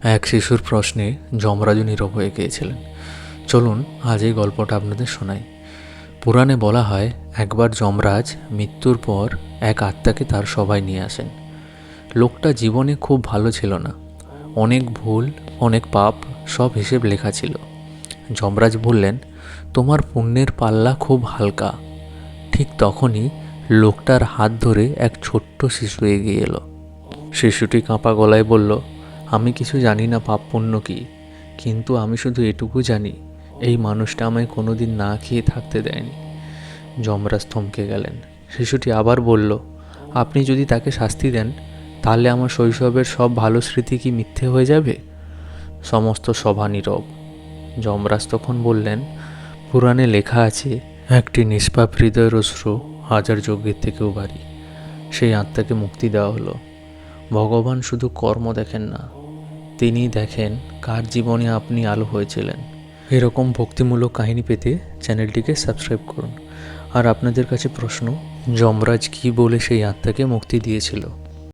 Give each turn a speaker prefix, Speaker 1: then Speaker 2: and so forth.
Speaker 1: এক শিশুর প্রশ্নে যমরাজও নীরব হয়ে গিয়েছিলেন। চলুন আজ এই গল্পটা আপনাদের শোনাই। পুরাণে বলা হয়, একবার যমরাজ মৃত্যুর পর এক আত্মাকে তার সভায় নিয়ে আসেন। লোকটা জীবনে খুব ভালো ছিল না, অনেক ভুল, অনেক পাপ, সব হিসেব লেখা ছিল। যমরাজ বললেন, তোমার পুণ্যের পাল্লা খুব হালকা। ঠিক তখনই লোকটার হাত ধরে এক ছোট্ট শিশু এগিয়ে এলো। শিশুটি কাঁপা গলায় বলল, আমি কিছু জানি না পাপ পুণ্য কী, কিন্তু আমি শুধু এটুকু জানি, এই মানুষটা আমায় কোনোদিন না খেয়ে থাকতে দেয়নি। যমরাজ থমকে গেলেন। শিশুটি আবার বলল, আপনি যদি তাকে শাস্তি দেন, তাহলে আমার শৈশবের সব ভালো স্মৃতি কি মিথ্যে হয়ে যাবে? সমস্ত সভা নীরব। যমরাজ তখন বললেন, পুরাণে লেখা আছে, একটি নিষ্পাপ হৃদয়ের অশ্রু হাজার যজ্ঞের থেকেও ভারী। সেই আত্মাকে মুক্তি দেওয়া হলো। ভগবান শুধু কর্ম দেখেন না, তিনি দেখেন কার জীবনে আপনি আলো হয়েছিলেন। এরকম ভক্তিমূলক কাহিনী পেতে চ্যানেলটিকে সাবস্ক্রাইব করুন। আর আপনাদের কাছে প্রশ্ন, যমরাজ কী বলে সেই আত্মাকে মুক্তি দিয়েছিল?